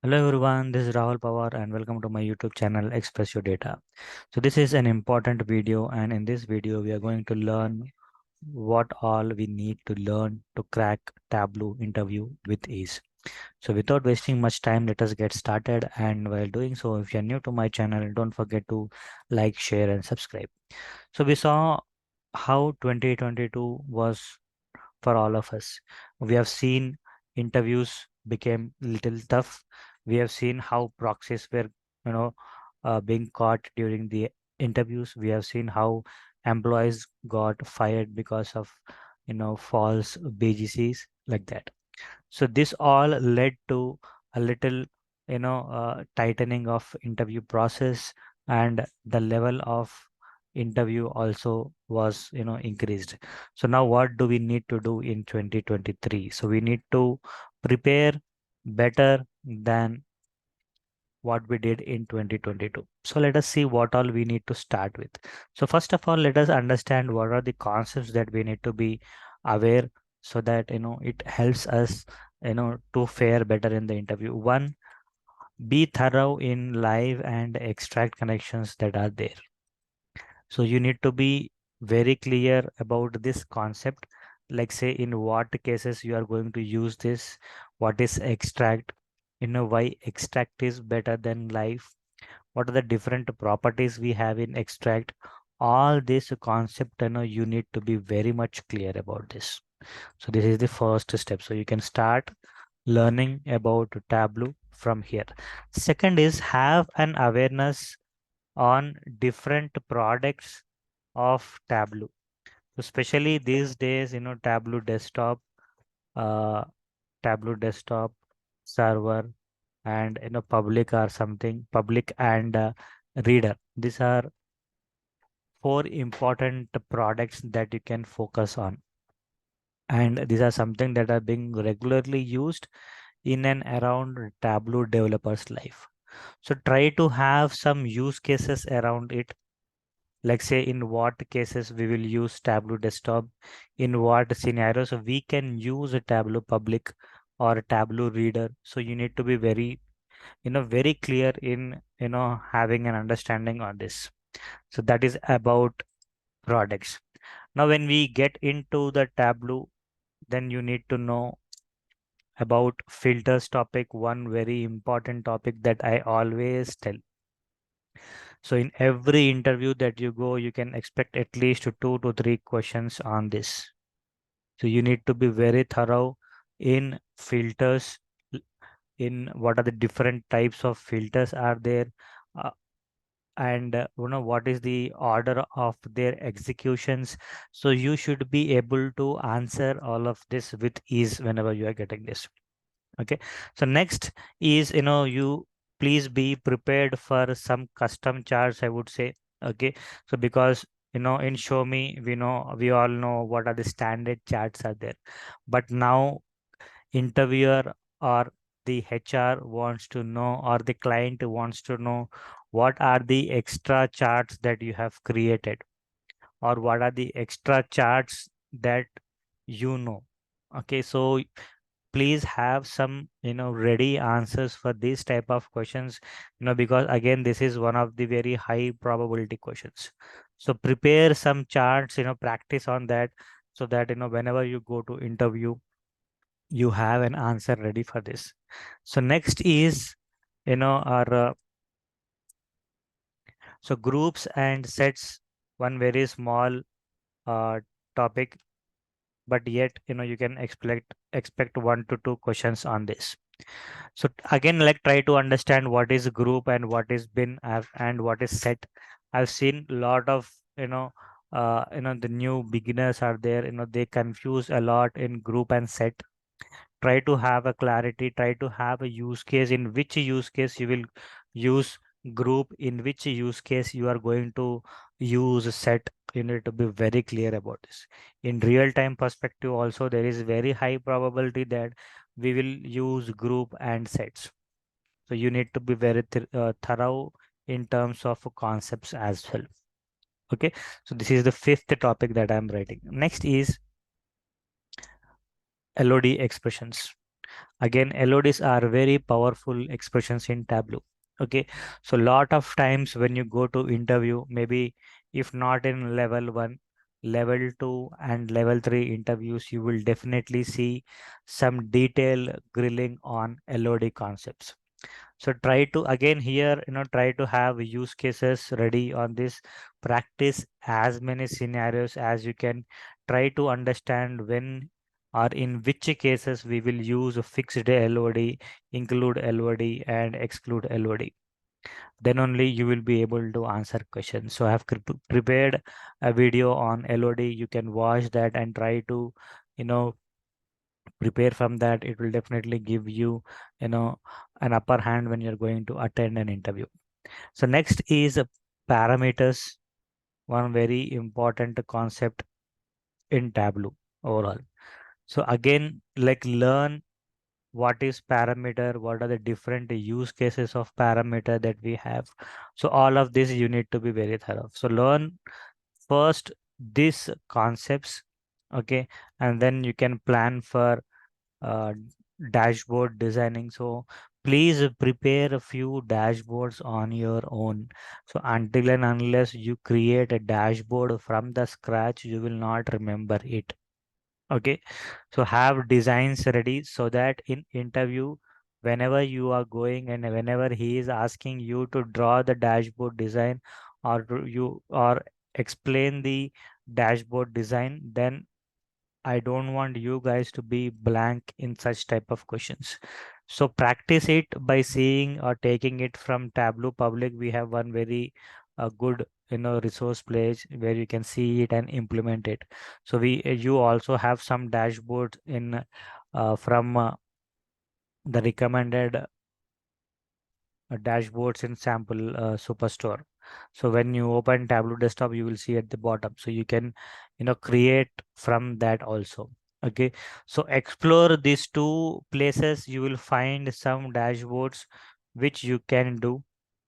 Hello everyone, this is Rahul Pawar and welcome to my YouTube channel Express Your Data. So this is an important video, and in this video we are going to learn what all we need to learn to crack Tableau interview with ease. So without wasting much time, let us get started, and while doing so, if you're new to my channel, don't forget to like, share and subscribe. So we saw how 2022 was for all of us. We have seen interviews became little tough. We have seen how proxies were, you know, being caught during the interviews. We have seen how employees got fired because of, false BGCs like that. So this all led to a little, tightening of interview process, and the level of interview also was, increased. So now what do we need to do in 2023? So we need to prepare better than what we did in 2022. So let us see what all we need to start with. So first of all, let us understand what are the concepts that we need to be aware, so that it helps us to fare better in the interview. One, be thorough in live and extract connections that are there. So you need to be very clear about this concept, like say in what cases you are going to use this, what is extract, why extract is better than live, what are the different properties we have in extract. All this concept, you need to be very much clear about this. So this is the first step. So you can start learning about Tableau from here. Second is have an awareness on different products of Tableau. So especially these days, uh, Tableau desktop, server, and public or something, public and reader. These are four important products that you can focus on, and these are something that are being regularly used in and around Tableau developers' life. So try to have some use cases around it, like say in what cases we will use Tableau desktop, in what scenarios we can use a Tableau public or a Tableau reader. So you need to be very clear in having an understanding on this. So that is about products. Now when we get into the Tableau, then you need to know about filters topic, one very important topic that I always tell. So in every interview that you go, you can expect at least 2 to 3 questions on this. So you need to be very thorough in filters, in what are the different types of filters are there, uh, and what is the order of their executions. So you should be able to answer all of this with ease whenever you are getting this. Okay. So next is, you please be prepared for some custom charts, I would say. Okay. So because in showme we all know what are the standard charts are there, but now interviewer or the HR wants to know, or the client wants to know, what are the extra charts that you have created, or what are the extra charts that you know. Okay. So please have some ready answers for these type of questions, because again this is one of the very high probability questions. So prepare some charts, practice on that, so that whenever you go to interview, you have an answer ready for this. So next is our so groups and sets, one very small uh, topic, but yet you can expect 1 to 2 questions on this. So again, like try to understand what is group and what is bin and what is set. I've seen a lot of the new beginners are there, they confuse a lot in group and set. Try to have a clarity, try to have a use case, in which use case you will use group, in which use case you are going to use set. You need to be very clear about this. In real time perspective also, there is very high probability that we will use group and sets. So you need to be very thorough in terms of concepts as well. Okay. So this is the fifth topic that I'm writing. Next is LOD expressions. Again, LODs are very powerful expressions in Tableau. Okay, so lot of times when you go to interview, maybe if not in level 1, level 2 and level 3 interviews, you will definitely see some detailed grilling on LOD concepts. So try to again here, try to have use cases ready on this. Practice as many scenarios as you can. Try to understand when or in which cases we will use a fixed LOD, include LOD and exclude LOD. Then only you will be able to answer questions. So I have prepared a video on LOD. You can watch that and try to, you know, prepare from that. It will definitely give you, you know, an upper hand when you're going to attend an interview. So next is parameters, one very important concept in Tableau overall. So again, like learn what is parameter, what are the different use cases of parameter that we have. So all of this you need to be very thorough. So learn first these concepts, okay, and then you can plan for uh, dashboard designing. So please prepare a few dashboards on your own. So until and unless you create a dashboard from the scratch, you will not remember it. Okay, so have designs ready so that in interview, whenever you are going and whenever he is asking you to draw the dashboard design or you or explain the dashboard design, then I don't want you guys to be blank in such type of questions. So practice it by seeing or taking it from Tableau Public. We have one very good resource page where you can see it and implement it. So you also have some dashboards in from the recommended dashboards in sample superstore. So when you open Tableau desktop, you will see at the bottom. So you can, create from that also. Okay. So explore these two places. You will find some dashboards which you can do,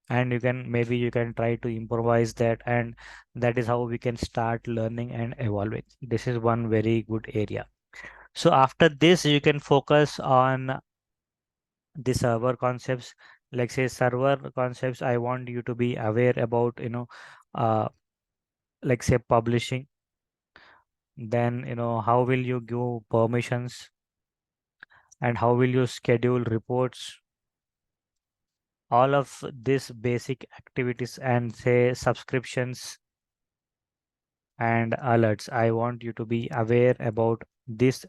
and maybe you can try to improvise that, and that is how we can start learning and evolving. This is one very good area. So after this, you can focus on the server concepts. Like say server concepts, I want you to be aware about, uh like say publishing. Then how will you give permissions, and how will you schedule reports. All of these basic activities and say subscriptions and alerts, I want you to be aware about these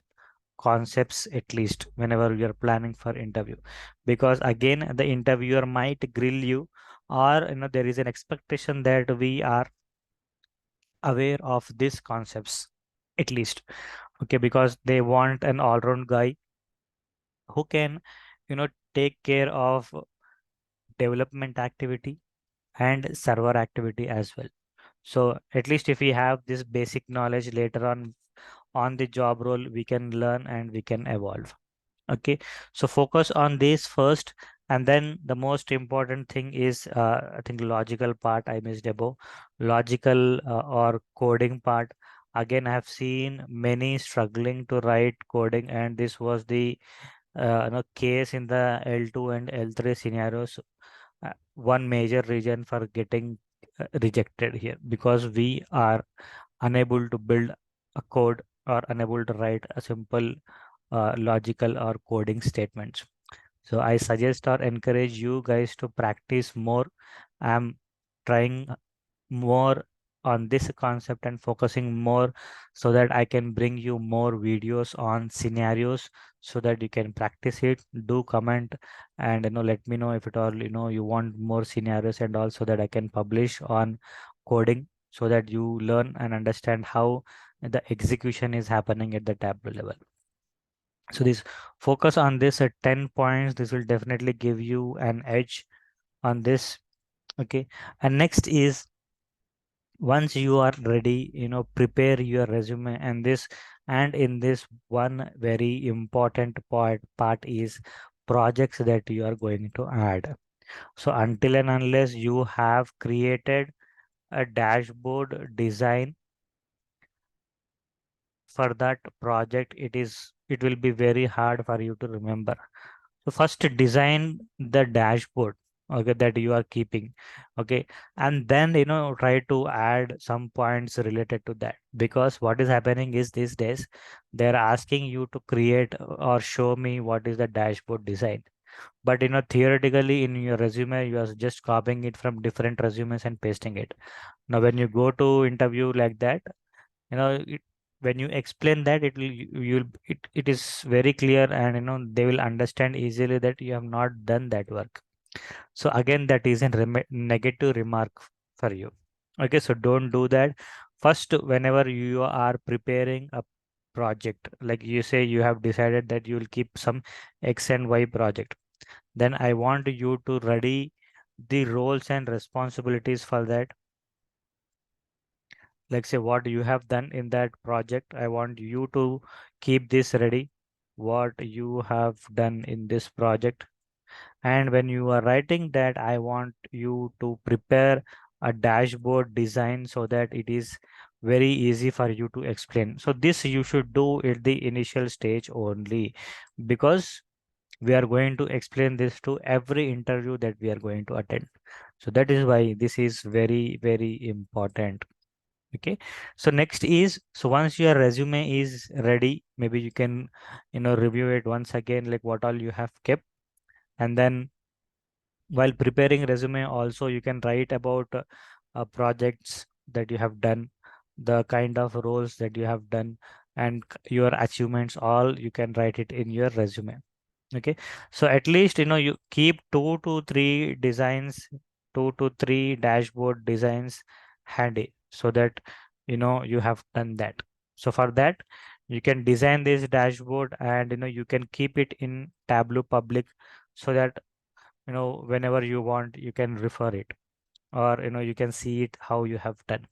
concepts at least whenever you're planning for interview, because again the interviewer might grill you, or there is an expectation that we are aware of these concepts at least. Okay, because they want an all-round guy who can take care of development activity and server activity as well. So at least if we have this basic knowledge, later on the job role we can learn and we can evolve. Okay, so focus on this first, and then the most important thing is I think logical part I missed above. Logical or coding part. Again, I have seen many struggling to write coding, and this was the case in the L2 and L3 scenarios. One major reason for getting rejected here, because we are unable to build a code or unable to write a simple logical or coding statements. So I suggest or encourage you guys to practice more. I'm trying more on this concept and focusing more so that I can bring you more videos on scenarios so that you can practice it. Do comment and let me know if at all you want more scenarios, and also that I can publish on coding so that you learn and understand how the execution is happening at the Tableau level. So this focus on this at 10 points. This will definitely give you an edge on this. Okay. And next is, once you are ready, prepare your resume, and in this one very important part is projects that you are going to add. So until and unless you have created a dashboard design for that project, it is it will be very hard for you to remember. So first design the dashboard, okay, that you are keeping, okay, and then try to add some points related to that, because what is happening is these days they're asking you to create or show me what is the dashboard design. But theoretically in your resume you are just copying it from different resumes and pasting it. Now when you go to interview like that, when you explain that, it will it is very clear, and they will understand easily that you have not done that work. So again, that is a negative remark for you. Okay, so don't do that. First, whenever you are preparing a project, like you say you have decided that you will keep some X and Y project, then I want you to ready the roles and responsibilities for that. Like say what you have done in that project, I want you to keep this ready, what you have done in this project. And when you are writing that, I want you to prepare a dashboard design so that it is very easy for you to explain. So this you should do at the initial stage only, because we are going to explain this to every interview that we are going to attend. So that is why this is very, very important. Okay, so next is, so once your resume is ready, maybe you can review it once again, like what all you have kept. And then while preparing resume also, you can write about projects that you have done, the kind of roles that you have done, and your achievements, all you can write it in your resume. Okay, so at least you keep 2 to 3 designs, 2 to 3 dashboard designs handy, so that you have done that. So for that, you can design this dashboard, and you can keep it in Tableau public, so that whenever you want you can refer it, or you can see it how you have done.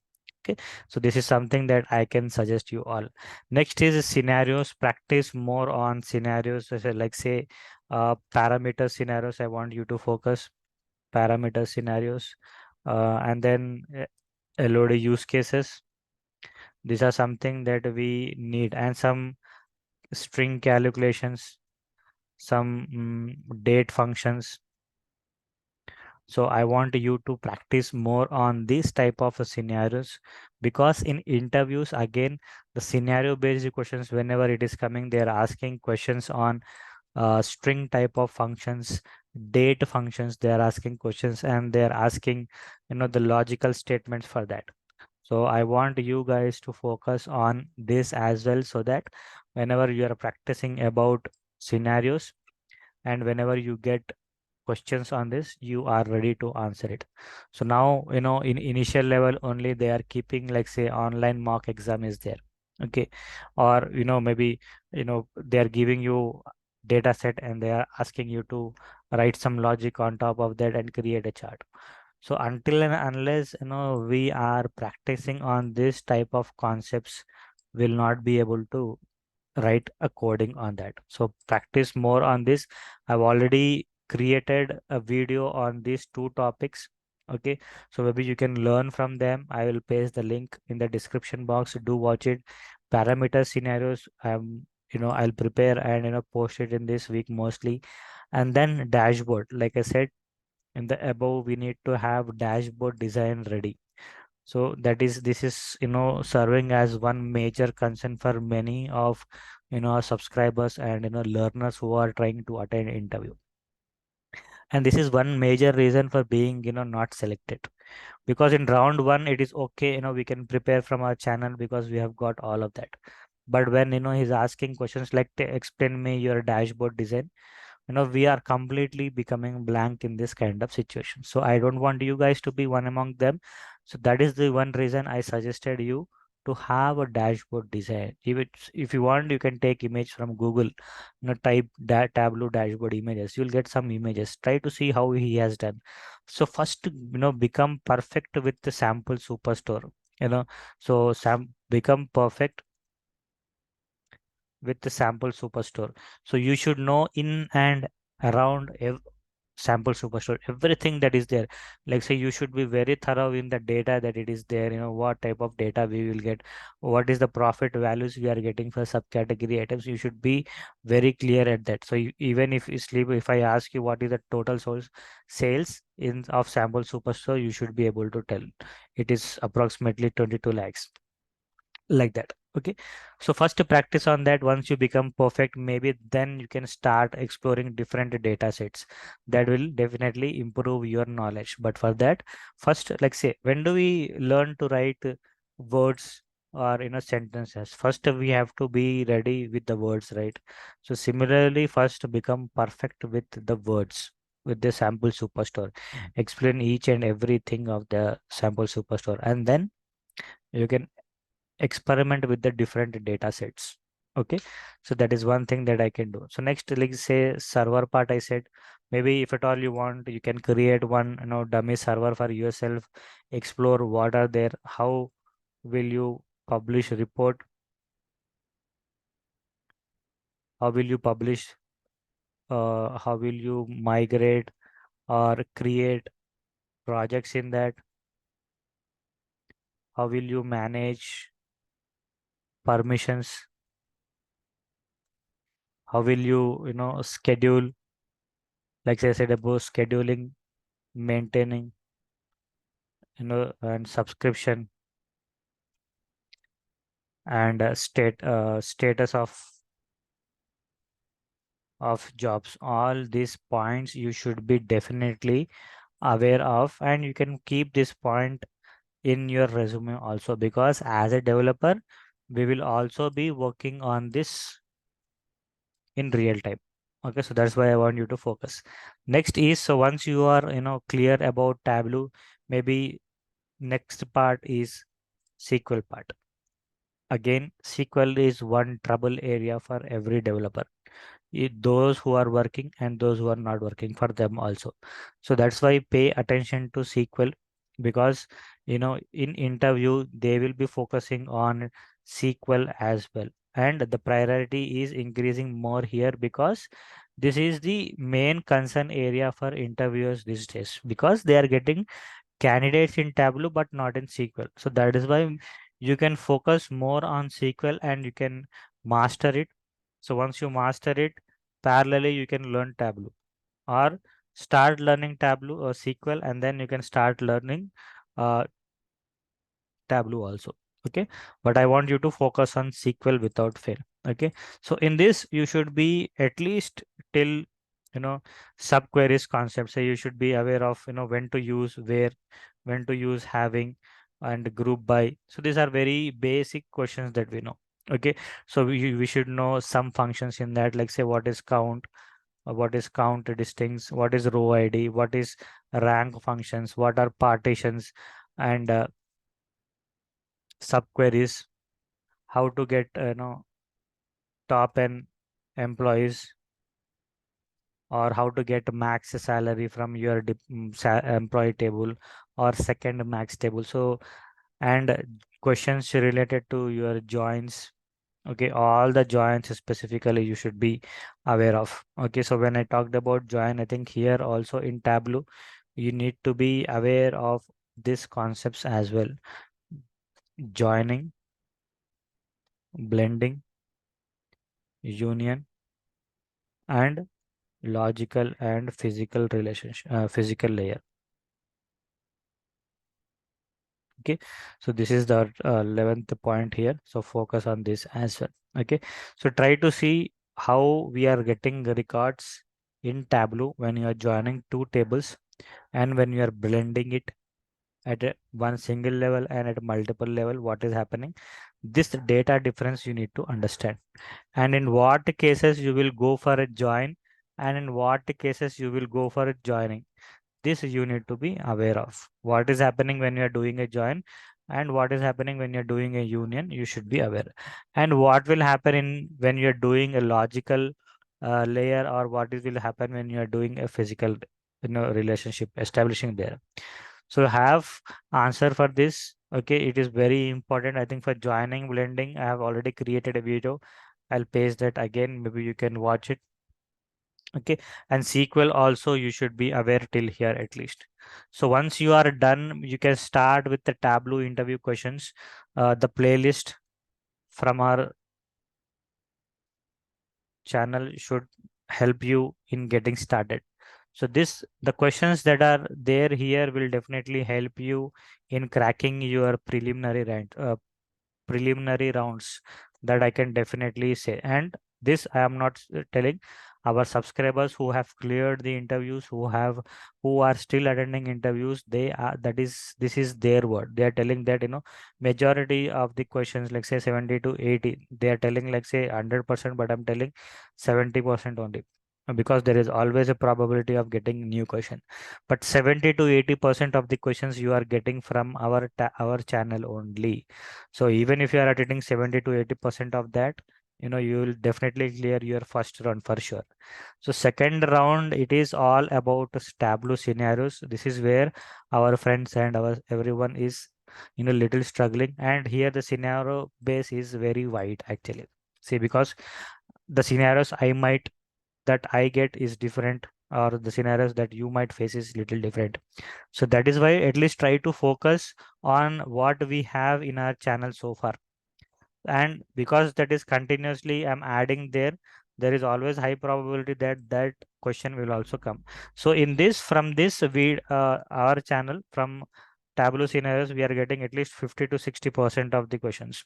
Okay, so this is something that I can suggest you all. Next is scenarios. Practice more on scenarios, like say parameter scenarios. I want you to focus parameter scenarios, and then LOD use cases. These are something that we need, and some string calculations, some date functions. So I want you to practice more on these type of scenarios, because in interviews, again, the scenario based questions, whenever it is coming, they are asking questions on string type of functions, date functions. They are asking questions, and they are asking the logical statements for that. So I want you guys to focus on this as well, so that whenever you are practicing about scenarios, and whenever you get questions on this, you are ready to answer it. So now in initial level only, they are keeping, like say online mock exam is there. Okay, or maybe they are giving you data set, and they are asking you to write some logic on top of that and create a chart. So until and unless we are practicing on this type of concepts, will not be able to write a coding on that. So practice more on this. I've already created a video on these 2 topics. Okay, so maybe you can learn from them. I will paste the link in the description box. Do watch it. Parameter scenarios, I'll prepare and post it in this week mostly. And then dashboard, like I said in the above, we need to have dashboard design ready. So this is serving as one major concern for many of our subscribers and learners who are trying to attend interview. And this is one major reason for being not selected, because in round one it is okay, we can prepare from our channel because we have got all of that. But when he's asking questions like, explain me your dashboard design," we are completely becoming blank in this kind of situation. So I don't want you guys to be one among them. So that is the one reason I suggested you to have a dashboard design. If you want, you can take image from Google, type Tableau dashboard images, you'll get some images. Try to see how he has done. So first, become perfect with the sample superstore. So become perfect with the sample superstore. So you should know in and around sample superstore, everything that is there. Like say you should be very thorough in the data that it is there, what type of data we will get, what is the profit values we are getting for subcategory items. You should be very clear at that. So even if you sleep, if I ask you what is the total source sales in of sample superstore, you should be able to tell it is approximately 22 lakhs, like that. Okay, so first to practice on that. Once you become perfect, maybe then you can start exploring different data sets. That will definitely improve your knowledge. But for that, first, like say, when do we learn to write words or sentences? First we have to be ready with the words, right? So similarly, first become perfect with the words, with the sample superstore. Explain each and everything of the sample superstore, and then you can experiment with the different data sets. Okay, so that is one thing that I can do. So next, like say server part, I said maybe if at all you want, you can create one dummy server for yourself. Explore what are there, how will you publish report, how will you publish, how will you migrate or create projects in that, how will you manage permissions, how will you schedule, like I said about scheduling, maintaining, and subscription, and status of jobs. All these points you should be definitely aware of, and you can keep this point in your resume also, because as a developer we will also be working on this in real time. Okay, so that's why I want you to focus. Next is, so once you are clear about Tableau, maybe next part is SQL part. Again, SQL is one trouble area for every developer. Those who are working and those who are not working, for them also. So that's why pay attention to SQL, because in interview they will be focusing on SQL as well. And the priority is increasing more here, because this is the main concern area for interviewers these days, because they are getting candidates in Tableau but not in SQL. So that is why you can focus more on SQL and you can master it. So once you master it, parallelly you can learn Tableau, or start learning Tableau or SQL, and then you can start learning uh, Tableau also. Okay, but I want you to focus on SQL without fail. Okay, so in this you should be at least till subqueries concept. So you should be aware of when to use where, when to use having, and group by. So these are very basic questions that we know. Okay, so we should know some functions in that, like say what is count, what is count distance, what is row ID, what is rank functions, what are partitions, and subqueries, how to get top n employees, or how to get max salary from your employee table, or second max table. So and questions related to your joins. Okay, all the joins specifically you should be aware of. Okay, so when I talked about join, I think here also in Tableau you need to be aware of these concepts as well: joining, blending, union, and logical and physical relationship, physical layer. Okay, so this is the 11th point here, so focus on this as well. Okay, so try to see how we are getting the records in Tableau when you are joining two tables, and when you are blending it at one single level and at multiple level, what is happening. This data difference you need to understand, and in what cases you will go for a join, and in what cases you will go for a joining. This you need to be aware of. What is happening when you are doing a join, and what is happening when you're doing a union, you should be aware. And what will happen in when you're doing a logical layer, or what will happen when you're doing a physical relationship establishing there. So have answer for this. Okay, it is very important. I think for joining, blending, I have already created a video. I'll paste that again, maybe you can watch it. Okay, and SQL also you should be aware till here at least. So once you are done, you can start with the Tableau interview questions. The playlist from our channel should help you in getting started. So this the questions that are there here will definitely help you in cracking your preliminary rounds, that I can definitely say. And this I am not telling, our subscribers who have cleared the interviews, who are still attending interviews, they are, that is, this is their word. They are telling that, majority of the questions, like say 70 to 80, they are telling like say 100%, but I'm telling 70% only, because there is always a probability of getting new question. But 70 to 80% of the questions you are getting from our channel only. So even if you are attending 70 to 80% of that, you will definitely clear your first round for sure. So second round, it is all about Tableau scenarios. This is where our friends and our everyone is, little struggling. And here the scenario base is very wide actually. See, because the scenarios that I get is different, or the scenarios that you might face is little different. So that is why at least try to focus on what we have in our channel so far. And because that is continuously I'm adding there, there is always high probability that that question will also come. So in this, from this, our channel from Tableau scenarios, we are getting at least 50 to 60% of the questions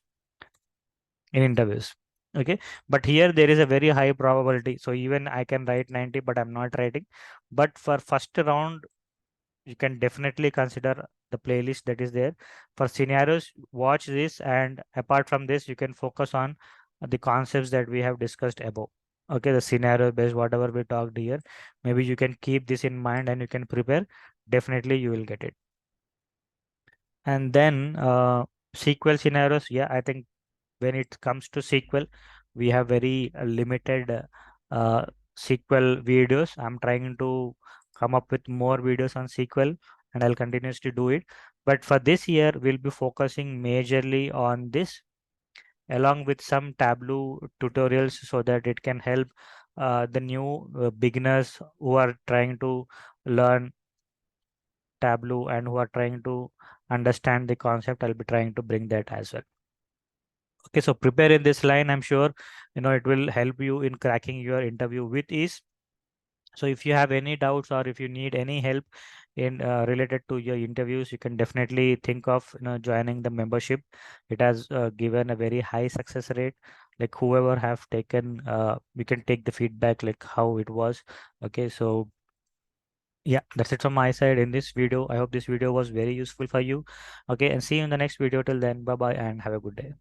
in interviews. Okay, but here there is a very high probability, so even I can write 90, but I'm not writing. But for first round, you can definitely consider the playlist that is there for scenarios. Watch this, and apart from this, you can focus on the concepts that we have discussed above. Okay, the scenario based whatever we talked here, maybe you can keep this in mind and you can prepare. Definitely you will get it. And then SQL scenarios, yeah, I think when it comes to SQL, we have very limited SQL videos. I'm trying to come up with more videos on SQL, and I'll continuously do it. But for this year, we'll be focusing majorly on this, along with some Tableau tutorials, so that it can help the new beginners who are trying to learn Tableau and who are trying to understand the concept. I'll be trying to bring that as well. Okay, so prepare in this line. I'm sure it will help you in cracking your interview with ease. So if you have any doubts, or if you need any help in related to your interviews, you can definitely think of joining the membership. It has given a very high success rate. Like whoever have taken, we can take the feedback like how it was. Okay, so yeah, that's it from my side in this video. I hope this video was very useful for you. Okay, and see you in the next video. Till then, bye bye and have a good day.